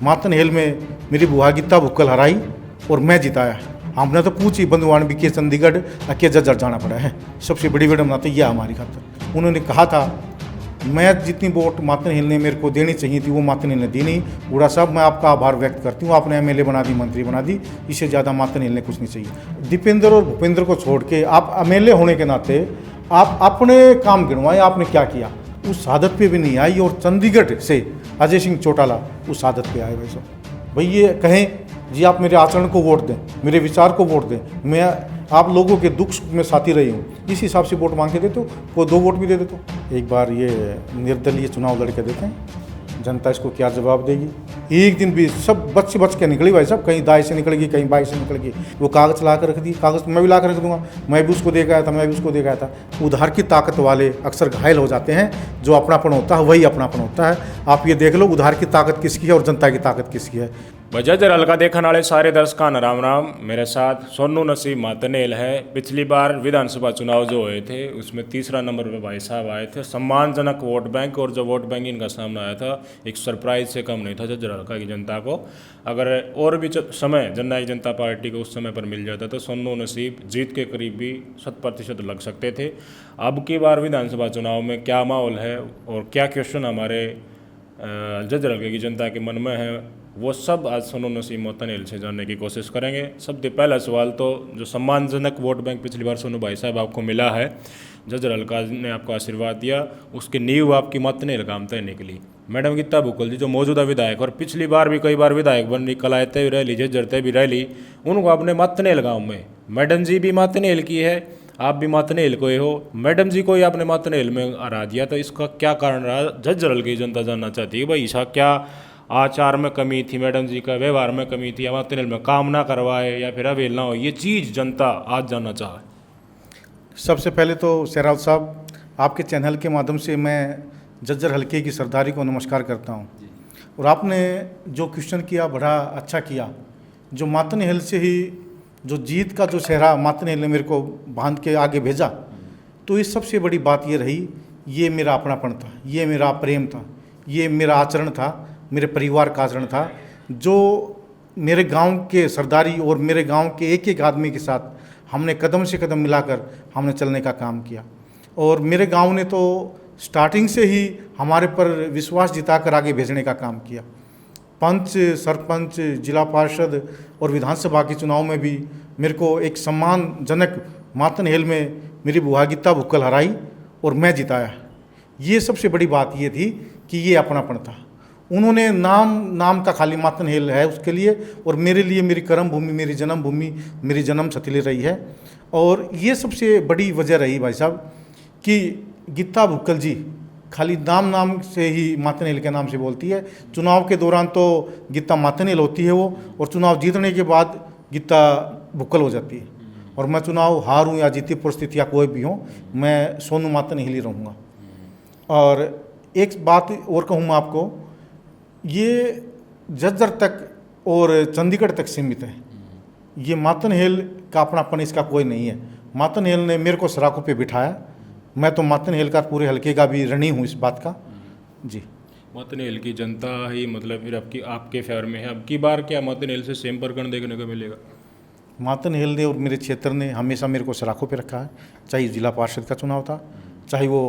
मातन hello में मेरी बुआ गीता भुक्कल हराई और मैं जिताया। हमने तो पूछ ही बंधुआन भी के चंडीगढ़ के जज्जर जाना पड़ा है। सबसे बड़ी विडम्बना तो यह हमारी खातर। उन्होंने कहा था मैं जितनी वोट मातन हिल ने मेरे को देनी चाहिए थी वो मातन हिल ने दी नहीं। बूढ़ा साहब मैं आपका आभार व्यक्त करती हूँ, आपने एमएलए बना दी, मंत्री बना दी, इससे ज़्यादा मातन हिल ने कुछ नहीं चाहिए। दीपेंद्र और भूपेंद्र को छोड़ के आप एमएलए होने के नाते आप अपने काम गिनवाए, आपने क्या किया? उस शहादत पे भी नहीं आई और चंडीगढ़ से अजय सिंह चौटाला उस शहादत पे आए। भाई साहब भाई ये कहें जी आप मेरे आचरण को वोट दें, मेरे विचार को वोट दें, मैं आप लोगों के दुख सुख में साथी रही हूँ, इस हिसाब से वोट मांग के देते हो, वो 2 वोट भी दे देते हो। एक बार ये निर्दलीय चुनाव लड़के देखें, जनता इसको क्या जवाब देगी। एक दिन भी सब बच के निकली भाई साहब, कहीं दाएं से निकलेगी, कहीं बाएं से निकलेगी। वो कागज़ ला कर रख दी, कागज़ मैं भी ला कर रख दूंगा, मैं भी उसको दे गया था, मैं भी उसको दे गया था। उधार की ताकत वाले अक्सर घायल हो जाते हैं, जो अपनापन होता है वही अपनापन होता है। आप ये देख लो उधार की ताकत किसकी है और जनता की ताकत किसकी है। जज्जर हल्का देखने वाले सारे दर्शकों का राम राम। मेरे साथ सोनू नसीब मातनेल है। पिछली बार विधानसभा चुनाव जो हुए थे उसमें तीसरा नंबर पे भाई साहब आए थे। सम्मानजनक वोट बैंक, और जो वोट बैंक इनका सामने आया था एक सरप्राइज से कम नहीं था जज्जर हल्का की जनता को। अगर और भी समय जननायक जनता पार्टी को उस समय पर मिल जाता तो सोनू नसीब जीत के करीब भी 100% लग सकते थे। अब की बार विधानसभा चुनाव में क्या माहौल है और क्या क्वेश्चन हमारे जज्जर हल्के की जनता के मन में है, वो सब आज सोनू नसीब मातनेल से जानने की कोशिश करेंगे। सबसे पहला सवाल तो जो सम्मानजनक वोट बैंक पिछली बार सोनू भाई साहब आपको मिला है, जज्जर हल्का ने आपको आशीर्वाद दिया, उसकी नींव आपकी मातनेल काम तय निकली। मैडम गीता भुक्कल जी जो मौजूदा विधायक और पिछली बार भी कई बार विधायक बन निकल आए थे, रैली जज्जर भी रैली, उनको आपने मातनेल गाँव में, मैडम जी भी मातनेल की है, आप भी मातनेल को ही हो, मैडम जी को ही आपने मातनेल में हरा दिया, तो इसका क्या कारण रहा? जज्जर हल्के की जनता जानना चाहती है भाई इसका क्या आचार में कमी थी, मैडम जी का व्यवहार में कमी थी, या मातनेल में काम ना करवाए या फिर अवेल ना हो, ये चीज़ जनता आज जानना चाहे। सबसे पहले तो शेराव साहब आपके चैनल के माध्यम से मैं जज्जर हल्के की सरदारी को नमस्कार करता हूँ। और आपने जो क्वेश्चन किया बड़ा अच्छा किया। जो मातनेल से ही जो जीत का जो सेहरा मातनेल ने मेरे को बांध के आगे भेजा, तो इस सबसे बड़ी बात ये रही, ये मेरा अपनापन था, ये मेरा प्रेम था, ये मेरा आचरण था, मेरे परिवार का आचरण था, जो मेरे गांव के सरदारी और मेरे गांव के एक एक आदमी के साथ हमने कदम से कदम मिलाकर हमने चलने का काम किया। और मेरे गांव ने तो स्टार्टिंग से ही हमारे पर विश्वास जिताकर आगे भेजने का काम किया। पंच, सरपंच, जिला पार्षद और विधानसभा के चुनाव में भी मेरे को एक सम्मानजनक मातनेल में मेरी बुआ गीता भुक्कल हराई और मैं जिताया। ये सबसे बड़ी बात ये थी कि ये अपनापन था। उन्होंने नाम का खाली मातनेल है उसके लिए, और मेरे लिए मेरी कर्म भूमि, मेरी जन्मभूमि, मेरी जन्म स्थली रही है। और ये सबसे बड़ी वजह रही भाई साहब कि गीता भुक्कल जी खाली नाम से ही मातनेल के नाम से बोलती है। चुनाव के दौरान तो गीता मातनेल होती है वो, और चुनाव जीतने के बाद गीता भुक्कल हो जाती है। और मैं चुनाव हारूं या जीती परिस्थिति या कोई भी हो, मैं सोनू मातनेल ही रहूँगा। और एक बात और कहूँ आपको, ये जज्जर तक और चंडीगढ़ तक सीमित है। ये मातनेल का अपनापन इसका कोई नहीं है। मातनेल ने मेरे को सराखों पे बिठाया, मैं तो मातनेल का पूरे हल्के का भी ऋणी हूँ इस बात का। जी, मातनेल की जनता ही मतलब फिर आपके फेवर में है। अब की बार क्या मातनेल से सेम प्रकरण देखने को मिलेगा? मातनेल ने और मेरे क्षेत्र ने हमेशा मेरे को सराखों पे रखा है, चाहे जिला पार्षद का चुनाव था, चाहे वो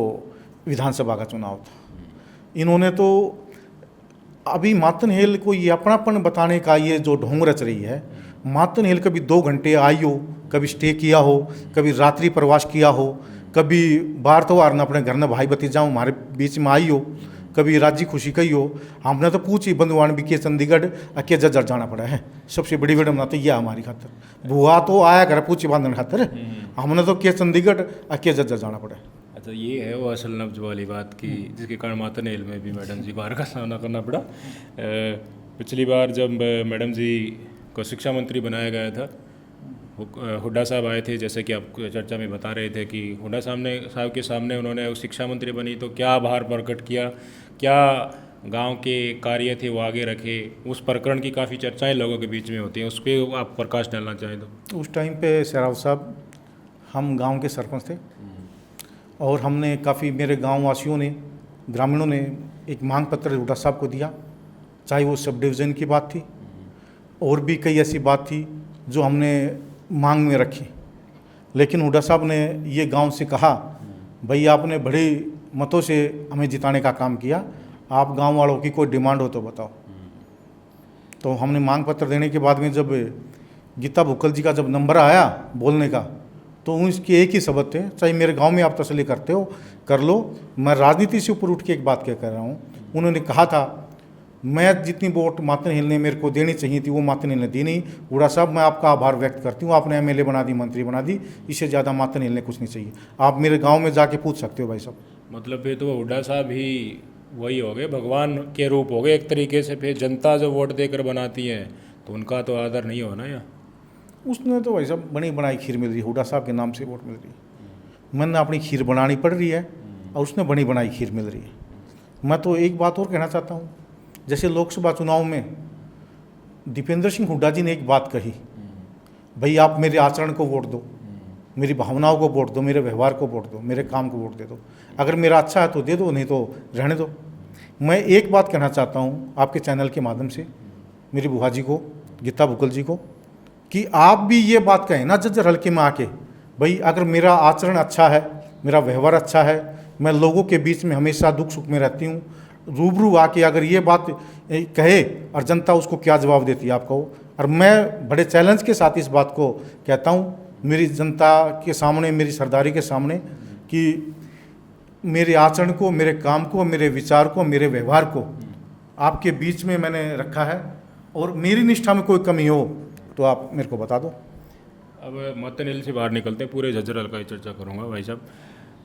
विधानसभा का चुनाव था। इन्होंने तो अभी मातनेल को ये अपनापन बताने का ये जो ढोंग रच रही है, मातनेल कभी 2 घंटे आई हो, कभी स्टे किया हो, कभी रात्रि प्रवास किया हो, कभी बार त्योहार न अपने घर न भाई भतीजा हमारे बीच में आई हो, कभी राज्य खुशी कही हो। हमने तो पूछ ही बंधुआन भी के चंडीगढ़ के जज्जर जाना पड़ा है। सबसे बड़ी विडम्बना तो यह हमारी खातर। बुआ तो आया घर पूछी बांधने खातर, हमने तो के चंडीगढ़ के जज्जर जाना पड़ा है। अच्छा, ये है वो असल नब्ज वाली बात की जिसके कारण मातनेल में भी मैडम जी बाहर का सामना करना पड़ा। पिछली बार जब मैडम जी को शिक्षा मंत्री बनाया गया था, हुड्डा साहब आए थे, जैसे कि आप चर्चा में बता रहे थे कि हुड्डा साहब के सामने उन्होंने शिक्षा मंत्री बनी तो क्या आभार प्रकट किया, क्या गांव के कार्य थे वो आगे रखे, उस प्रकरण की काफ़ी चर्चाएं लोगों के बीच में होती हैं, उस पर आप प्रकाश डालना चाहें तो। उस टाइम पे शेराव साहब हम गांव के सरपंच थे, और हमने काफ़ी, मेरे गांव वासियों ने, ग्रामीणों ने एक मांग पत्र हुड्डा साहब को दिया चाहे वो सब डिवीज़न की बात थी और भी कई ऐसी बात थी जो हमने मांग में रखी, लेकिन हुड्डा साहब ने ये गांव से कहा, भाई आपने बड़े मतों से हमें जिताने का काम किया, आप गांव वालों की कोई डिमांड हो तो बताओ। तो हमने मांग पत्र देने के बाद में जब गीता भुक्कल जी का जब नंबर आया बोलने का, तो उसके एक ही शब्द थे, चाहे मेरे गांव में आप तसल्ली करते हो कर लो, मैं राजनीति से ऊपर उठ के एक बात क्या कर रहा हूँ। उन्होंने कहा था, मैं जितनी वोट मातन हिल ने मेरे को देनी चाहिए थी वो मातन हिल ने दी नहीं। हुड्डा साहब मैं आपका आभार व्यक्त करती हूँ, आपने एमएलए बना दी, मंत्री बना दी, इससे ज़्यादा मातन हिल ने कुछ नहीं चाहिए। आप मेरे गाँव में जाके पूछ सकते हो भाई साहब। मतलब फिर तो हुड्डा साहब ही वही हो गए, भगवान के रूप हो गए एक तरीके से। फिर जनता जो वोट देकर बनाती है तो उनका तो आदर नहीं होना या? उसने तो भाई साहब बनी बनाई खीर मिल रही है, हुड्डा साहब के नाम से वोट मिल रही है। मैंने अपनी खीर बनानी पड़ रही है और उसने बनी बनाई खीर मिल रही है। मैं तो एक बात और कहना चाहता हूँ, जैसे लोकसभा चुनाव में दीपेंद्र सिंह हुड्डा जी ने एक बात कही, भाई आप मेरे आचरण को वोट दो, मेरी भावनाओं को वोट दो, मेरे व्यवहार को वोट दो, मेरे काम को वोट दे दो, अगर मेरा अच्छा है तो दे दो, नहीं तो रहने दो। मैं एक बात कहना चाहता हूँ आपके चैनल के माध्यम से मेरी बुआ जी को, गीता भुक्कल जी को, कि आप भी ये बात कहें ना जज्जर हल्के में आके, भाई अगर मेरा आचरण अच्छा है, मेरा व्यवहार अच्छा है, मैं लोगों के बीच में हमेशा दुख सुख में रहती हूँ, रूबरू आके अगर ये बात कहे और जनता उसको क्या जवाब देती है आप कहो। और मैं बड़े चैलेंज के साथ इस बात को कहता हूँ मेरी जनता के सामने, मेरी सरदारी के सामने, कि मेरे आचरण को, मेरे काम को, मेरे विचार को, मेरे व्यवहार को आपके बीच में मैंने रखा है, और मेरी निष्ठा में कोई कमी हो तो आप मेरे को बता दो। अब मातन हिल से बाहर निकलते हैं, पूरे झज्जर हल्का की चर्चा करूँगा भाई साहब।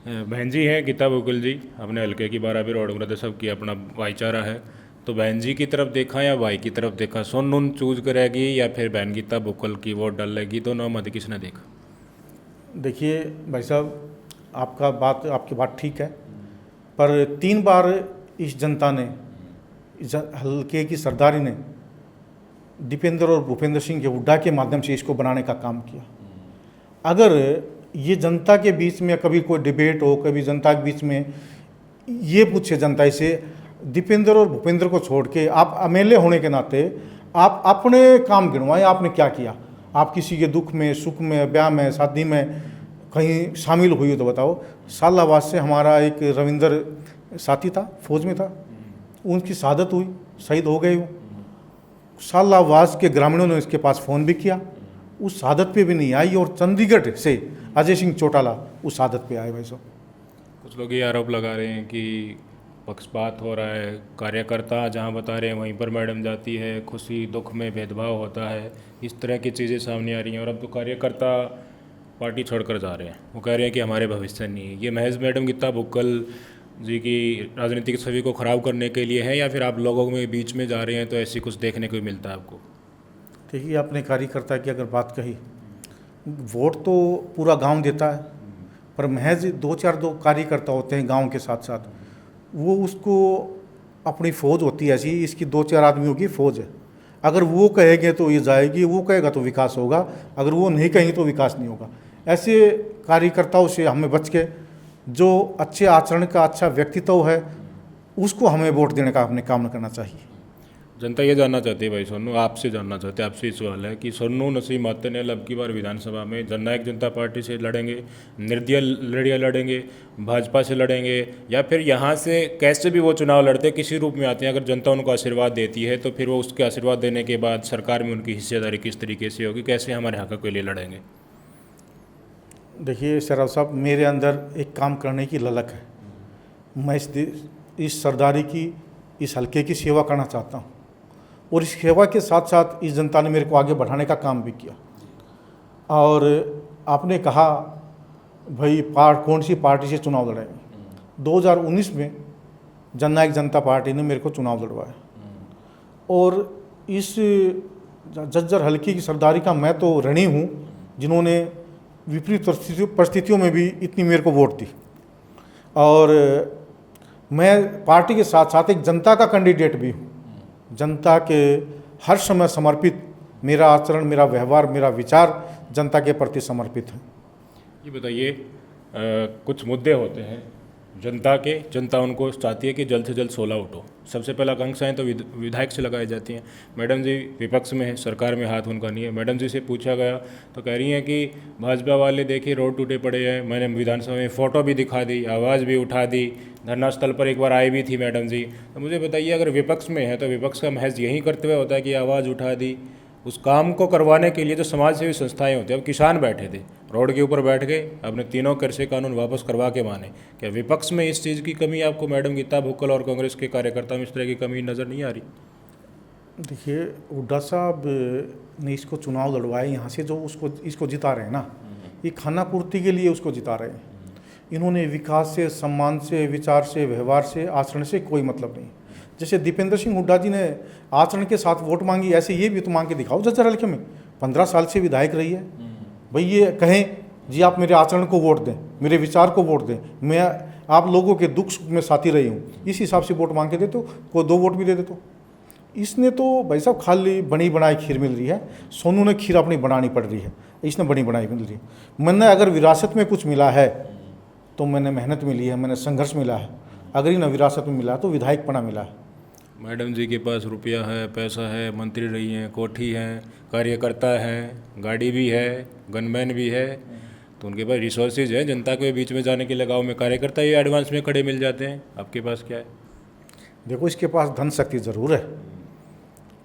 बहन जी हैं गीता भुक्कल जी, अपने हल्के की 12 भी रोड सब की अपना भाईचारा है, तो बहन जी की तरफ देखा या भाई की तरफ देखा? सोन नून चूज करेगी या फिर बहन गीता भुक्कल की वोट डालेगी? दोनों मध्य किसने देखा? देखिए भाई साहब, आपकी बात ठीक है, पर 3 बार इस जनता ने, इस हल्के की सरदारी ने दीपेंद्र और भूपेंद्र सिंह के हुड्डा के माध्यम से इसको बनाने का काम किया। अगर ये जनता के बीच में कभी कोई डिबेट हो, कभी जनता के बीच में ये पूछे जनता से, दीपेंद्र और भूपेंद्र को छोड़ के आप एमएलए होने के नाते आप अपने काम गिनवाएं, आपने क्या किया, आप किसी के दुख में, सुख में, ब्याह में, शादी में कहीं शामिल हुई हो तो बताओ। सालाबाद से हमारा एक रविंदर साथी था, फौज में था, उनकी शहादत हुई, शहीद हो गए वो। सालाबाद के ग्रामीणों ने इसके पास फ़ोन भी किया, उस शहादत पे भी नहीं आई, और चंडीगढ़ से अजय सिंह चौटाला उस शहादत पे आए भाई साहब। कुछ लोग ये आरोप लगा रहे हैं कि पक्षपात हो रहा है, कार्यकर्ता जहां बता रहे हैं वहीं पर मैडम जाती है, खुशी दुख में भेदभाव होता है, इस तरह की चीज़ें सामने आ रही हैं। और अब तो कार्यकर्ता पार्टी छोड़कर जा रहे हैं, वो कह रहे हैं कि हमारे भविष्य नहीं है। ये महज मैडम गीता भुक्कल जी की राजनीतिक छवि को ख़राब करने के लिए है, या फिर आप लोगों में बीच में जा रहे हैं तो ऐसी कुछ देखने को मिलता है आपको? देखिए, आपने कार्यकर्ता की अगर बात कही, वोट तो पूरा गांव देता है, पर महज 2 कार्यकर्ता होते हैं गांव के साथ साथ, वो उसको अपनी फ़ौज होती है ऐसी, इसकी 2-4 आदमियों की फ़ौज है। अगर वो कहेंगे तो ये जाएगी, वो कहेगा तो विकास होगा, अगर वो नहीं कहेंगे तो विकास नहीं होगा। ऐसे कार्यकर्ताओं से हमें बच के, जो अच्छे आचरण का, अच्छा व्यक्तित्व है, उसको हमें वोट देने का अपने काम करना चाहिए। जनता ये जानना चाहती है भाई सोनू, आपसे जानना चाहते हैं, आपसे ये सवाल है कि सोनू नसीम मातनेल अब की बार विधानसभा में जननायक जनता पार्टी से लड़ेंगे, निर्दलीय लड़िया लड़ेंगे, भाजपा से लड़ेंगे, या फिर यहाँ से कैसे भी वो चुनाव लड़ते किसी रूप में आते हैं, अगर जनता उनको आशीर्वाद देती है तो फिर वो उसके आशीर्वाद देने के बाद सरकार में उनकी हिस्सेदारी किस तरीके से होगी, कैसे हमारे हक के लिए लड़ेंगे? देखिए शराब साहब, मेरे अंदर एक काम करने की ललक है। मैं इस सरदारी की, इस हल्के की सेवा करना चाहता हूँ, और इस सेवा के साथ साथ इस जनता ने मेरे को आगे बढ़ाने का काम भी किया। और आपने कहा भाई कौन सी पार्टी से चुनाव लड़ेंगे, 2019 में जननायक जनता पार्टी ने मेरे को चुनाव लड़वाया, और इस झज्जर हल्के की सरदारी का मैं तो ऋणी हूँ, जिन्होंने विपरीत परिस्थितियों में भी इतनी मेरे को वोट दी। और मैं पार्टी के साथ साथ एक जनता का कैंडिडेट भी हूँ, जनता के हर समय समर्पित, मेरा आचरण, मेरा व्यवहार, मेरा विचार जनता के प्रति समर्पित है। ये बताइए, कुछ मुद्दे होते हैं जनता उनको चाहती है कि जल्द से जल्द 16 उठो। सबसे पहला आकांक्षाएँ तो विधायक से लगाई जाती हैं। मैडम जी विपक्ष में है, सरकार में हाथ उनका नहीं है। मैडम जी से पूछा गया तो कह रही हैं कि भाजपा वाले देखिए रोड टूटे पड़े हैं। मैंने विधानसभा में फ़ोटो भी दिखा दी, आवाज़ भी उठा दी, धरना स्थल पर एक बार आई भी थी मैडम जी। तो मुझे बताइए, अगर विपक्ष में है तो विपक्ष का महज यही कर्तव्य होता है कि आवाज़ उठा दी? उस काम को करवाने के लिए जो समाज सेवी संस्थाएं होती हैं, अब किसान बैठे थे, रोड के ऊपर बैठ गए, अपने तीनों कृषि कानून वापस करवा के माने। क्या विपक्ष में इस चीज़ की कमी आपको मैडम गीता भुक्कल और कांग्रेस के कार्यकर्ताओं में इस तरह की कमी नज़र नहीं आ रही? देखिए, हुड्डा साहब ने इसको चुनाव लड़वाए यहाँ से, जो इसको जिता रहे हैं ना, ये खाना पूर्ति के लिए उसको जिता रहे हैं। इन्होंने विकास से, सम्मान से, विचार से, व्यवहार से, आचरण से कोई मतलब नहीं। जैसे दीपेंद्र सिंह हुड्डा जी ने आचरण के साथ वोट मांगी, ऐसे ये भी तो मांग के दिखाओ। जज्जर हल्के में 15 साल से विधायक रही है भाई, ये कहें जी आप मेरे आचरण को वोट दें, मेरे विचार को वोट दें, मैं आप लोगों के दुख सुख में साथी रही हूँ, इस हिसाब से वोट मांग के देते हो, कोई 2 वोट भी दे देते हो। इसने तो भाई साहब खाली बनी बनाई खीर मिल रही है, सोनू ने खीर अपनी बनानी पड़ रही है, इसने बनी बनाई मिल रही है। मैंने अगर विरासत में कुछ मिला है तो मैंने मेहनत मिली है, मैंने संघर्ष मिला है। अगर ही न विरासत में मिला तो विधायक पना मिला है। मैडम जी के पास रुपया है, पैसा है, मंत्री रही हैं, कोठी है, कार्यकर्ता हैं, गाड़ी भी है, गनमैन भी है, तो उनके पास रिसोर्सेज है। जनता के बीच में जाने के लिए गाँव में कार्यकर्ता ही एडवांस में खड़े मिल जाते हैं। आपके पास क्या है? देखो, इसके पास धन शक्ति ज़रूर है,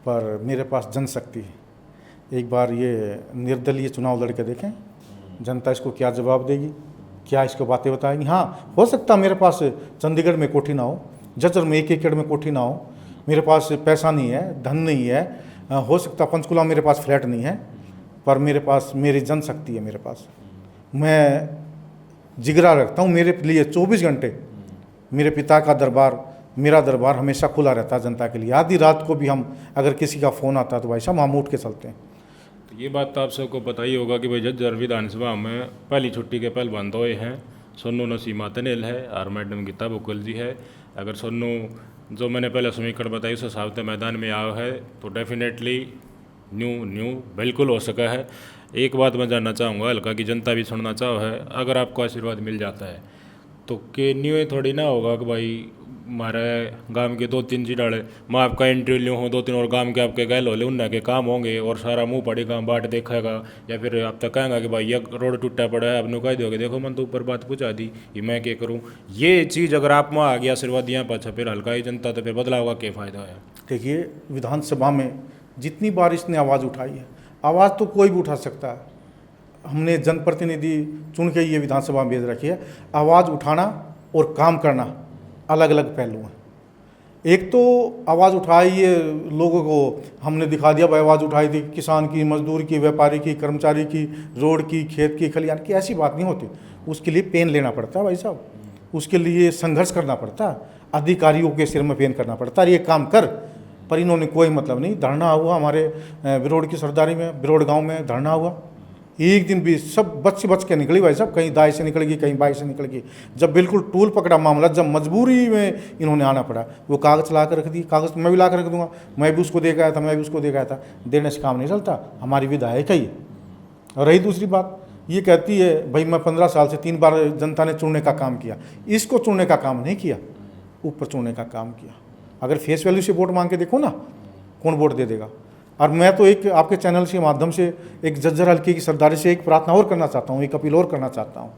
पर मेरे पास जनशक्ति है। एक बार ये निर्दलीय चुनाव लड़के देखें, जनता इसको क्या जवाब देगी, क्या इसको बातें बताएंगी। हाँ, हो सकता मेरे पास चंडीगढ़ में कोठी ना हो, जज्जर में 1 एकड़ में कोठी ना हो, मेरे पास पैसा नहीं है, धन नहीं है, हो सकता पंचकुला मेरे पास फ्लैट नहीं है, पर मेरे पास मेरी जनशक्ति है। मेरे पास मैं जिगरा रखता हूँ, मेरे लिए 24 घंटे मेरे पिता का दरबार, मेरा दरबार हमेशा खुला रहता है जनता के लिए। आधी रात को भी हम अगर किसी का फ़ोन आता है तो भाई साहब हम उठ के चलते हैं। तो ये बात तो आप सबको पता ही होगा कि भाई जज्जर विधानसभा में पहली छुट्टी के पहल बंद हुए हैं। सोनू नसी मातनेल है और मैडम गीता भुक्कल जी है। अगर सोनू जो मैंने पहले समीकरण बताई उस हिसाब से मैदान में आया है तो डेफिनेटली न्यू बिल्कुल हो सका है। एक बात मैं जानना चाहूँगा, हल्का की जनता भी सुनना चाहो है, अगर आपको आशीर्वाद मिल जाता है तो के न्यू थोड़ी ना होगा कि भाई हमारे गांव के 2-3 जिलाड़े मैं आपका इंटरव्यू लूँ हूँ, 2-3 और गांव के आपके गैल होले उनके के काम होंगे और सारा मुंह पड़ेगा, बाट देखेगा, या फिर आप तक कहेंगे कि भाई ये रोड टूटा पड़ा है, आपने कह दोगे देखो मन तो ऊपर बात पूछा दी, ये मैं क्या करूँ। ये चीज़ अगर आप में आ गया आशीर्वाद यहाँ पाछा, फिर हल्का ही जनता तो फिर बदलाव का क्या फ़ायदा है? देखिए, विधानसभा में जितनी बार इसने आवाज़ उठाई है, आवाज़ तो कोई भी उठा सकता है। हमने जनप्रतिनिधि चुन के ये विधानसभा में भेज रखी है। आवाज़ उठाना और काम करना अलग अलग पहलू हैं। एक तो आवाज़ उठाई है लोगों को, हमने दिखा दिया भाई आवाज़ उठाई थी, किसान की, मजदूर की, व्यापारी की, कर्मचारी की, रोड की, खेत की, खलिहान की, ऐसी बात नहीं होती। उसके लिए पेन लेना पड़ता है भाई साहब, उसके लिए संघर्ष करना पड़ता है, अधिकारियों के सिर में पेन करना पड़ता है, ये काम कर। पर इन्होंने कोई मतलब नहीं। धरना हुआ हमारे बिरोड़ की सरदारी में, बिरोड़ गाँव में धरना हुआ, एक दिन भी सब बच के निकली भाई साहब, कहीं दाएं से निकल गई, कहीं बाएं से निकल गई। जब बिल्कुल टूल पकड़ा मामला, जब मजबूरी में इन्होंने आना पड़ा, वो कागज़ ला कर रख दी। कागज़ मैं भी ला कर रख दूंगा, मैं भी उसको दे गया था, मैं भी उसको दे गया था। देने से काम नहीं चलता, हमारी विधायक है ये। और रही दूसरी बात, ये कहती है भाई मैं 15 साल से 3 बार जनता ने चुनने का काम किया। इसको चुनने का काम नहीं किया, ऊपर चुनने का काम किया। अगर फेस वैल्यू से वोट मांग के देखो ना, कौन वोट दे देगा। और मैं तो एक आपके चैनल के माध्यम से एक जज्जर हल्के की सरदारी से एक प्रार्थना और करना चाहता हूँ, एक अपील और करना चाहता हूँ।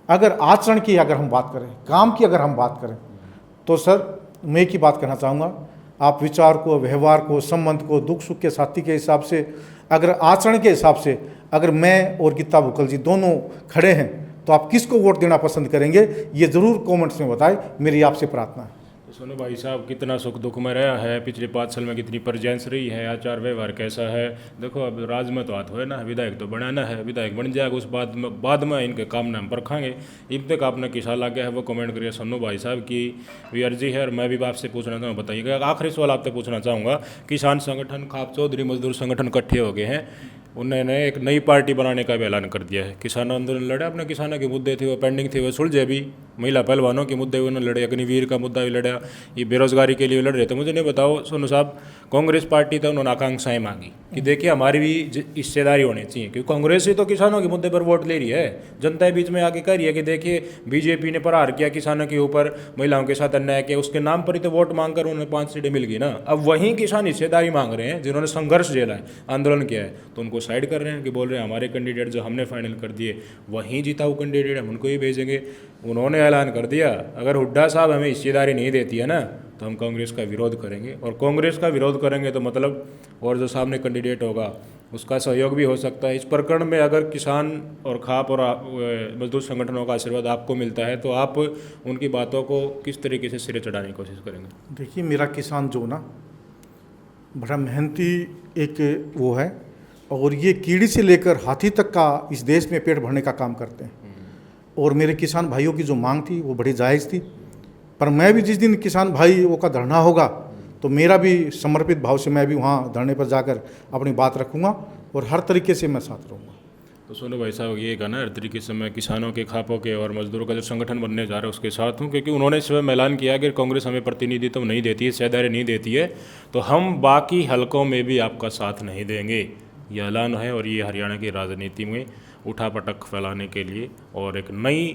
अगर आचरण की अगर हम बात करें, काम की अगर हम बात करें, तो सर मैं एक ही बात कहना चाहूँगा, आप विचार को, व्यवहार को, संबंध को, दुख सुख के साथी के हिसाब से, अगर आचरण के हिसाब से अगर मैं और गीता भुक्कल जी दोनों खड़े हैं तो आप किसको वोट देना पसंद करेंगे, ये ज़रूर कमेंट्स में बताएं। मेरी आपसे प्रार्थना है। तो सोनू भाई साहब कितना सुख दुख में रहा है, पिछले 5 साल में कितनी प्रेजेंस रही है, आचार व्यवहार कैसा है। देखो अब राज में तो हाथ हो ना, विधायक तो बनाना है, विधायक बन जाएगा, उस बाद में इनके काम नाम पर खाएंगे। अब तक आपने किसा लग गया है वो कमेंट करिए। सोनू भाई साहब की भी अर्जी है और मैं भी आपसे पूछना चाहूँ, बताइएगा। आखिरी सवाल आपसे पूछना चाहूँगा, किसान संगठन, खाप चौधरी मजदूर संगठन इकट्ठे हो गए हैं, उन्होंने एक नई पार्टी बनाने का भी ऐलान कर दिया है। किसान आंदोलन लड़े, अपने किसानों के मुद्दे थे वो पेंडिंग थे, वो सुलझे अभी। महिला पहलवानों के मुद्दे उन्होंने लड़े, अग्निवीर का मुद्दा भी लड़ा, ये बेरोजगारी के लिए लड़ रहे थे। मुझे नहीं बताओ सोनू साहब, कांग्रेस पार्टी तो उन्होंने आकांक्षाएं मांगी कि देखिए हमारी भी हिस्सेदारी होनी चाहिए, क्योंकि कांग्रेस ही तो किसानों के मुद्दे पर वोट ले रही है। जनता बीच में आके कह रही है कि देखिए बीजेपी ने प्रहार किया किसानों के ऊपर, महिलाओं के साथ अन्याय किया, उसके नाम पर ही तो वोट मांग कर उन्हें 5 सीटें मिल गई ना। अब वहीं किसान हिस्सेदारी मांग रहे हैं जिन्होंने संघर्ष झेला है, आंदोलन किया है, तो उनको साइड कर रहे हैं कि बोल रहे हैं हमारे कैंडिडेट जो हमने फाइनल कर दिए वहीं जीता हुआ कैंडिडेट हम उनको ही भेजेंगे। उन्होंने ऐलान कर दिया अगर हुड्डा साहब हमें हिस्सेदारी नहीं देती है ना तो हम कांग्रेस का विरोध करेंगे, और कांग्रेस का विरोध करेंगे तो मतलब और जो सामने कैंडिडेट होगा उसका सहयोग भी हो सकता है। इस प्रकरण में अगर किसान और खाप और मजदूर संगठनों का आशीर्वाद आपको मिलता है तो आप उनकी बातों को किस तरीके से सिरे चढ़ाने की कोशिश करेंगे? देखिए, मेरा किसान जो ना बड़ा मेहनती एक वो है, और ये कीड़ी से लेकर हाथी तक का इस देश में पेट भरने का काम करते हैं। और मेरे किसान भाइयों की जो मांग थी वो बड़ी जायज़ थी, पर मैं भी जिस दिन किसान भाइयों का धरना होगा तो मेरा भी समर्पित भाव से मैं भी वहाँ धरने पर जाकर अपनी बात रखूँगा और हर तरीके से मैं साथ रहूँगा। तो सोनू भाई साहब ये कहना हर तरीके से मैं किसानों के, खापों के और मजदूरों का जो संगठन बनने जा रहा है उसके साथ हूँ, क्योंकि उन्होंने स्वयं ऐलान किया कि कांग्रेस हमें प्रतिनिधित्व नहीं देती है, हिस्सेदारी नहीं देती है, तो हम बाकी हलकों में भी आपका साथ नहीं देंगे। ये ऐलान है और ये हरियाणा की राजनीति में उठापटक फैलाने के लिए और एक नई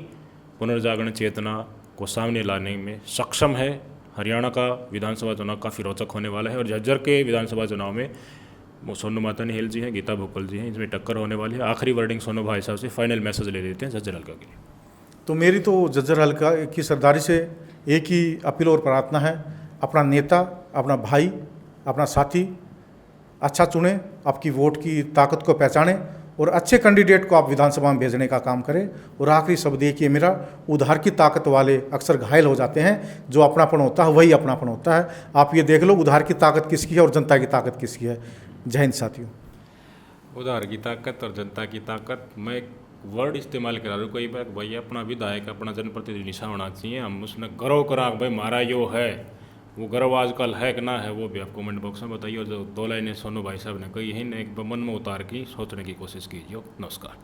पुनर्जागरण चेतना को सामने लाने में सक्षम है। हरियाणा का विधानसभा चुनाव काफ़ी रोचक होने वाला है और झज्जर के विधानसभा चुनाव में वो सोनू मातनहेल जी हैं, गीता भोपल जी हैं, इसमें टक्कर होने वाली है। आखिरी वर्डिंग सोनू भाई साहब से फाइनल मैसेज ले लेते हैं झज्जर हल्का के लिए। तो मेरी तो झज्जर हल्का की सरदारी से एक ही अपील और प्रार्थना है, अपना नेता, अपना भाई, अपना साथी अच्छा चुने, आपकी वोट की ताकत को पहचाने और अच्छे कैंडिडेट को आप विधानसभा में भेजने का काम करें। और आखिरी शब्द ये कि मेरा उधार की ताकत वाले अक्सर घायल हो जाते हैं, जो अपनापन होता है वही अपनापन होता है। आप ये देख लो उधार की ताकत किसकी है और जनता की ताकत किसकी है। जय हिंद साथियों। उधार की ताकत और जनता की ताकत, मैं एक वर्ड इस्तेमाल करा रहा हूँ कई बार, भाई अपना विधायक, अपना जनप्रतिनिधि निशा होना चाहिए। हम उसमें गर्व करा भाई हमारा यो है, वो गर्व आजकल है कि ना है वो भी आप कमेंट बॉक्स में बताइए। और जो 2 लाइनें सोनू भाई साहब ने कही हैं एक मन में उतार के सोचने की कोशिश कीजिए। नमस्कार।